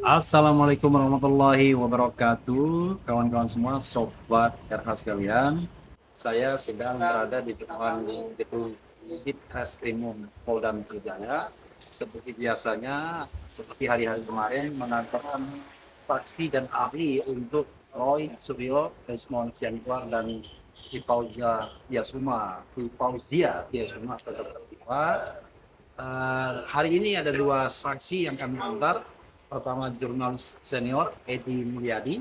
Assalamualaikum warahmatullahi wabarakatuh, kawan-kawan semua, sobat RH sekalian. Saya sedang berada di depan gedung Ditreskrimum Polda Metro Jaya. Seperti biasanya, seperti hari-hari kemarin, mengantarkan saksi dan ahli untuk Roy Suryo, Desmond Sianipar, dan Fauzia Yasuma atau Dr. Tifa. Hari ini ada dua saksi yang kami antar. Pertama jurnalis senior Edi Mulyadi,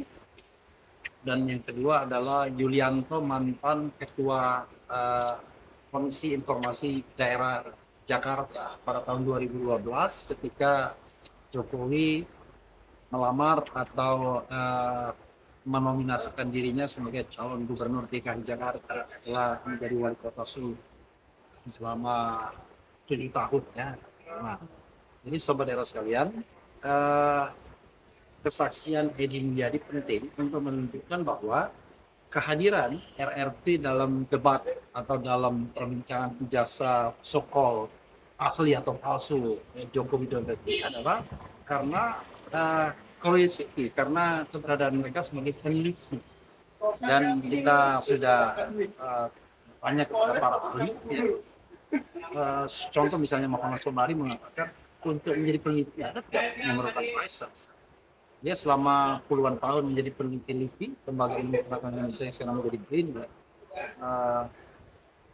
dan yang kedua adalah Yulianto, mantan ketua Komisi Informasi Daerah Jakarta pada tahun 2012 ketika Jokowi melamar atau menominasikan dirinya sebagai calon gubernur DKI Jakarta setelah menjadi wali kota Solo selama 7 tahun ya. Nah, ini sobat daerah sekalian, eh, kesaksian Edi Mulyadi penting untuk menunjukkan bahwa kehadiran RRT dalam debat atau dalam perbincangan jasa sokol asli atau palsu Joko Widodo ini adalah karena curiosity, karena keberadaan mereka sebagai peneliti. Dan kita sudah tanya kepada para ahli, ya. Contoh misalnya Muhammad Sobari mengatakan untuk menjadi peneliti ada tidak memerlukan license. Dia selama puluhan tahun menjadi peneliti lembaga ilmu pengetahuan Indonesia yang sekarang menjadi BRIN,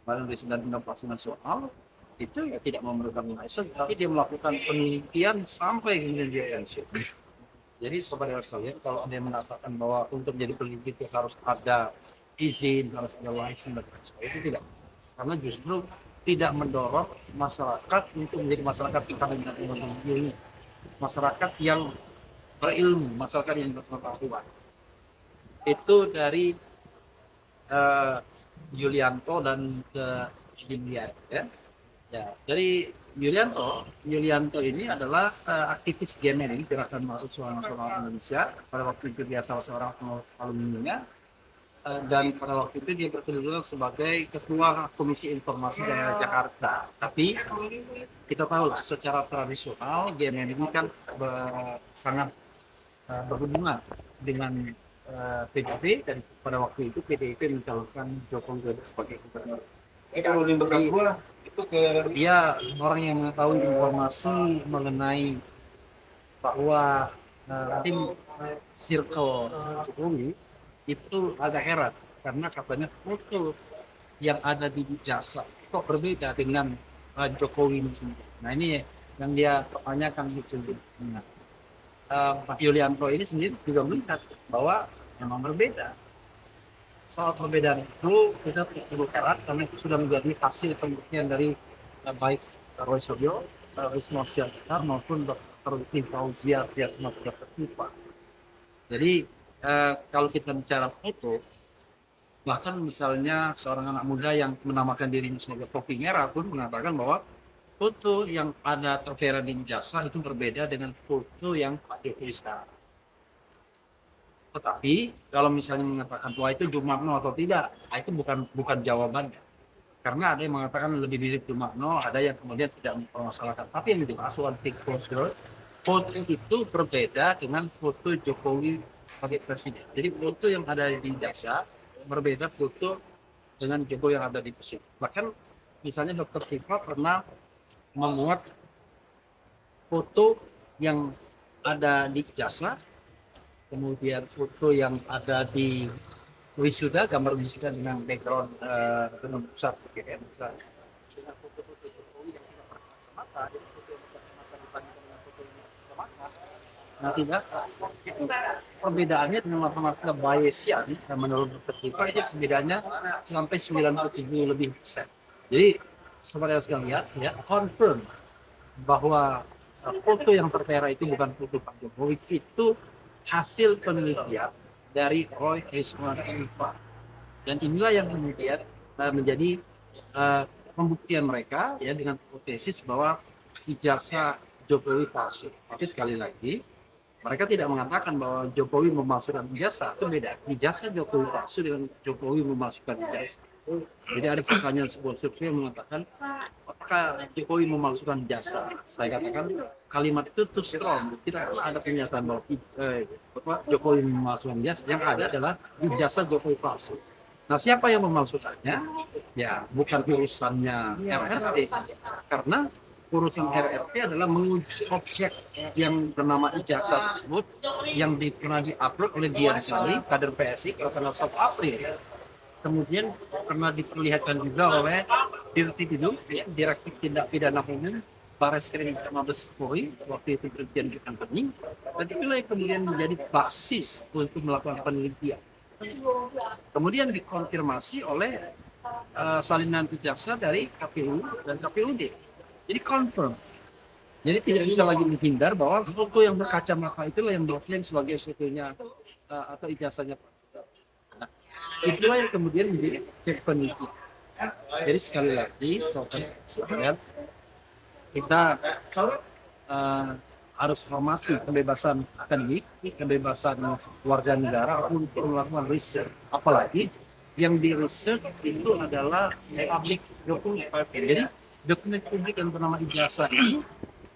Badan Riset dan Inovasi Nasional, itu ya tidak memerlukan license, tapi dia melakukan penelitian sampai kemudian dia pensiun. Jadi sobat sekalian, kalau ada yang mengatakan bahwa untuk menjadi peneliti itu harus ada izin, harus ada license dan sebagainya, itu tidak. Karena justru tidak mendorong masyarakat untuk menjadi masyarakat yang masyarakat yang berilmu, masyarakat yang berpengetahuan. Itu dari uh, Yulianto dan Yulian, ya. Ya, dari Yulianto ini adalah aktivis GMNI, Gerakan Mahasiswa Nasional Indonesia. Pada waktu itu dia salah seorang alumninya, dan pada waktu itu dia berkedudukan sebagai Ketua Komisi Informasi Daerah Jakarta. Tapi kita tahu secara tradisional GMNI ini kan sangat berhubungan dengan PDIP, dan pada waktu itu PDIP mencalonkan Joko Widodo sebagai gubernur. Kalau di bekas gua itu dia orang yang mengetahui informasi mengenai bahwa tim circle Jokowi itu agak heran karena katanya foto yang ada di jasa kok berbeda dengan Jokowi sendiri. Nah ini yang dia pertanyakan sesungguhnya. Pak Yulianto ini sendiri juga melihat bahwa memang berbeda. Soal perbedaan itu kita tidak perlu heran karena itu sudah menjadi hasil pembuktian dari baik Roy Suryo, Ismail Sianipar maupun Dr. Fauzia Yasuma Tifa. Jadi kalau kita bicara foto, bahkan misalnya seorang anak muda yang menamakan dirinya sebagai Foking Era pun mengatakan bahwa foto yang ada tertera di jasa itu berbeda dengan foto yang Pak Jokowi sekarang. Tetapi kalau misalnya mengatakan bahwa itu Jumakno atau tidak, itu bukan jawabannya. Karena ada yang mengatakan lebih mirip Jumakno, ada yang kemudian tidak mempermasalahkan. Tapi yang dibahas one take photo, foto itu berbeda dengan foto Jokowi sebagai presiden. Jadi foto yang ada di jasa berbeda foto dengan Jokowi yang ada di presiden. Bahkan misalnya Dr. Tifa pernah memuat foto yang ada di jasa, kemudian foto yang ada di wisuda, gambar wisuda dengan background dengan pusat PGN misalnya, dengan foto-foto Jokowi yang tidak pernah kacamata, jadi foto yang kacamata dibandingkan dengan foto yang kacamata. Nah tidak, itu perbedaannya dengan matematika Bayesian, dan menurut Dr. Tifa itu perbedaannya sampai 97 lebih persen. Jadi saudara sekalian ya, confirm bahwa foto yang tertera itu bukan foto Pak Jokowi, itu hasil penelitian dari Roy Eisman Tifa. Dan inilah yang kemudian menjadi pembuktian mereka ya dengan hipotesis bahwa ijazah Jokowi palsu. Tapi sekali lagi mereka tidak mengatakan bahwa Jokowi memasukkan ijazah, itu beda. Ijazah Jokowi palsu dengan Jokowi memasukkan ijazah. Jadi ada pertanyaan sebuah survei yang mengatakan apakah apakah Jokowi memalsukan ijazah? Saya katakan kalimat itu too strong. Tidak pernah ada pernyataan bahwa Jokowi memalsukan ijazah. Yang ada adalah ijazah Jokowi palsu. Nah, siapa yang memalsukannya? Ya, bukan urusannya RRT. Karena urusan RRT adalah menguji objek yang bernama ijazah tersebut yang pernah diupload oleh Dian Sali, kader PSI, pada tanggal 1 April. Kemudian pernah diperlihatkan juga oleh Dirtipidum, ya, Direktur Tindak Pidana Umum Barreskrim Mabes Polri, waktu itu Brigjen Jokowi, dan itulah yang kemudian menjadi basis untuk melakukan penelitian. Kemudian dikonfirmasi oleh salinan ijazah dari KPU dan KPUD. Jadi confirm. Jadi tidak bisa lagi menghindar bahwa foto yang berkacamata itulah yang diklaim sebagai fotonya atau ijazahnya. Nah, itulah yang kemudian menjadi cek penelitian. Jadi sekali lagi, sobat, kita harus hormati kebebasan akademik, kebebasan warga negara untuk melakukan riset. Apalagi yang di riset itu adalah public dokumen. Jadi dokumen publik yang bernama ijazah ini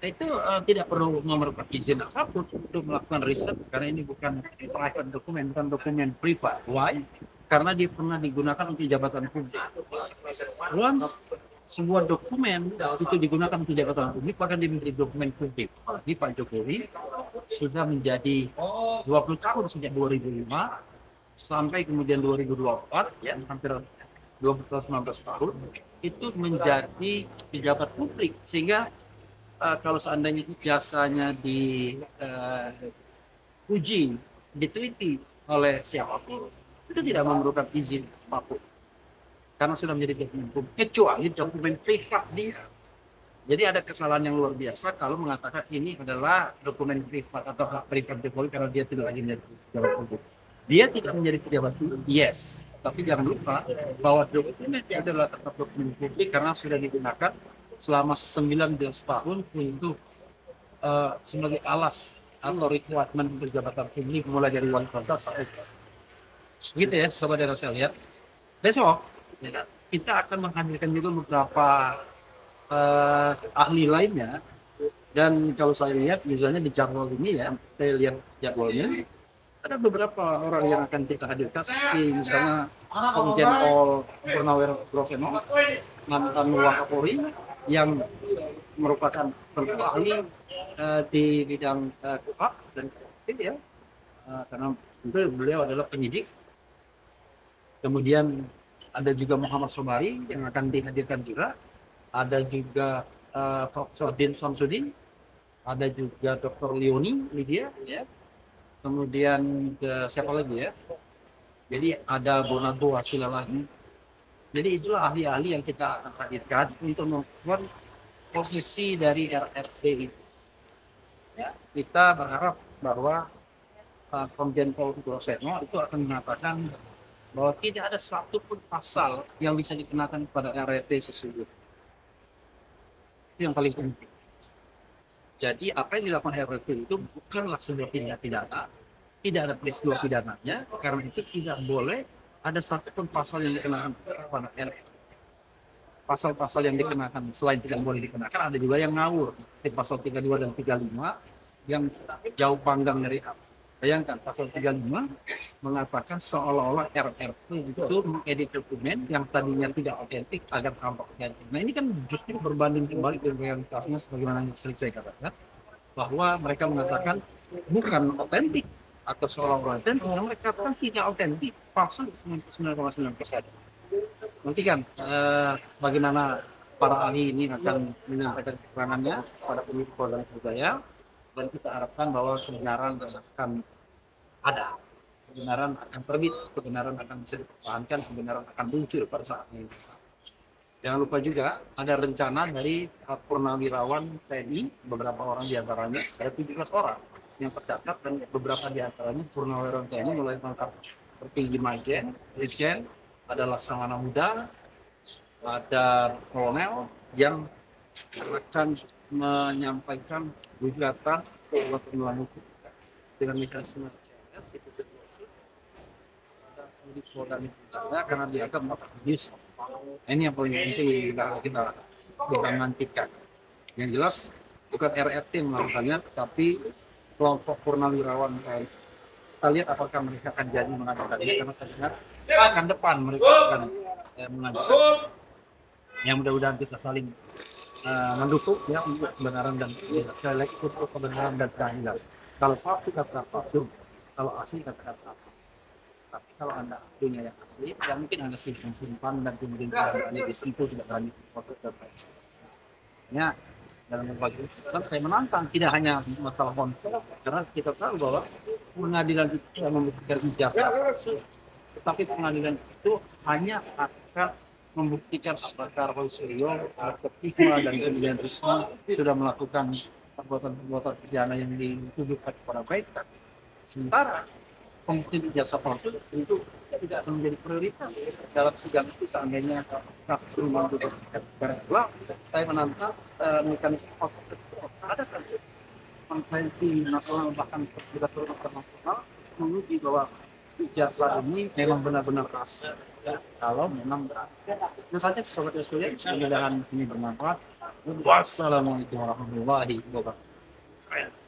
itu tidak perlu memerlukan izin apapun untuk melakukan riset, karena ini bukan private dokumen, bukan dokumen privat. Why? Karena dia pernah digunakan untuk jabatan publik. Once sebuah dokumen itu digunakan untuk jabatan publik, bahkan dia menjadi dokumen publik. Jadi Pak Jokowi sudah menjadi 20 tahun sejak 2005 sampai kemudian 2024, ya, hampir 19 tahun itu menjadi pejabat publik, sehingga kalau seandainya ijazahnya diuji, diteliti oleh siapapun, itu tidak memerlukan izin apapun, karena sudah menjadi dokumen publik, kecuali dokumen privat dia. Jadi ada kesalahan yang luar biasa kalau mengatakan ini adalah dokumen privat atau hak privat Jokowi karena dia tidak lagi menjadi pejabat publik. Dia tidak menjadi pejabat publik, yes. Tapi jangan lupa bahwa dokumen itu adalah tetap dokumen publik karena sudah digunakan selama 19 tahun untuk sebagai alas atau requirement jabatan publik, mulai dari wali kota sampai gitu ya, sobat saya lihat. Besok ya, kita akan menghadirkan juga beberapa ahli lainnya, dan kalau saya lihat misalnya di jadwal ini ya, saya lihat jadwalnya ada beberapa orang yang akan kita hadirkan, seperti misalnya Komjen Pol Purnawirawan Groseno, mantan Wakapolri yang merupakan ahli di bidang KUHP dan KUHP ya, karena beliau adalah penyidik. Kemudian ada juga Muhammad Sobari yang akan dihadirkan juga, ada juga Profesor Din Samsudin, ada juga Dr. Leoni Lydia, ya. Kemudian siapa lagi ya? Jadi ada Bonato Wasila lagi. Jadi itulah ahli-ahli yang kita akan hadirkan untuk membuat posisi dari RRT itu. Ya, kita berharap bahwa Komjen Pol Groseno itu akan mengatakan bahwa tidak ada satupun pasal yang bisa dikenakan kepada RRT tersebut. Itu yang paling penting. Jadi apa yang dilakukan RRT itu bukanlah sebuah tindak pidana, tidak ada peristiwa pidananya, karena itu tidak boleh ada satupun pasal yang dikenakan kepada RRT. Pasal-pasal yang dikenakan selain tidak boleh dikenakan, ada juga yang ngawur, seperti pasal 32 dan 35 yang jauh panggang dari apa. Bayangkan pasal 35 mengatakan seolah-olah RRT itu mengedit dokumen yang tadinya tidak otentik agar tampak otentik. Nah ini kan justru berbanding kembali dengan realitasnya, sebagaimana yang sering saya katakan, bahwa mereka mengatakan bukan otentik atau seolah-olah otentik, yang mereka katakan tidak otentik, palsu 99,9%. Nanti kan bagaimana para ahli ini akan menyampaikan keterangannya pada penyidik Polda Metro Jaya, dan kita harapkan bahwa kebenaran akan ada, kebenaran akan terbit, kebenaran akan bisa dipertahankan, kebenaran akan muncul pada saat ini. Jangan lupa juga ada rencana dari purnawirawan TNI, beberapa orang diantaranya, ada 17 orang yang tercatat, dan beberapa diantaranya purnawirawan TNI mulai pangkat tertinggi Majen, Brigjen, ada Laksamana Muda, ada kolonel yang akan menyampaikan gugatan ke pengadilan hukum dengan mekanisme citizen lawsuit pada penyidik Polda Metro Jaya karena dianggap abuse of power. Ini yang paling penting harus kita diberhentikan. Yang jelas bukan RRT melakukannya, tetapi kelompok purnawirawan TNI. Kita lihat apakah mereka akan jadi mengadakannya, karena saya dengar akan depan mereka akan mengadakan. Yang mudah-mudahan kita saling mendukung ya untuk kebenaran dan selektif untuk kebenaran dan keadilan. Kalau palsu kata palsu, kalau asli kata asli. Tapi kalau anda punya yang asli, ya mungkin anda simpan dan kemudian tidak berani disentuh, tidak berani foto dan lain sebagainya. Ya, dalam berbagai kesempatan saya menantang tidak hanya masalah konflik, karena kita tahu bahwa pengadilan itu yang membuktikan ijazah, tetapi pengadilan itu hanya akan membuktikan apakah Roy Suryo, Kofifa dan kemudian Risma sudah melakukan perbuatan-perbuatan pidana yang dituduhkan kepada mereka. Sementara pembuktian ijazah palsu itu tidak akan menjadi prioritas dalam sidang itu. Seandainya kasus rumah berulang, saya menantang mekanisme ada kan konvensi nasional bahkan peraturan internasional menguji bahwa ijazah ini memang benar-benar asli. Ya, kalau memang benar. Itu saja sobat sekalian, mudah-mudahan ini bermanfaat. Wassalamualaikum warahmatullahi wabarakatuh.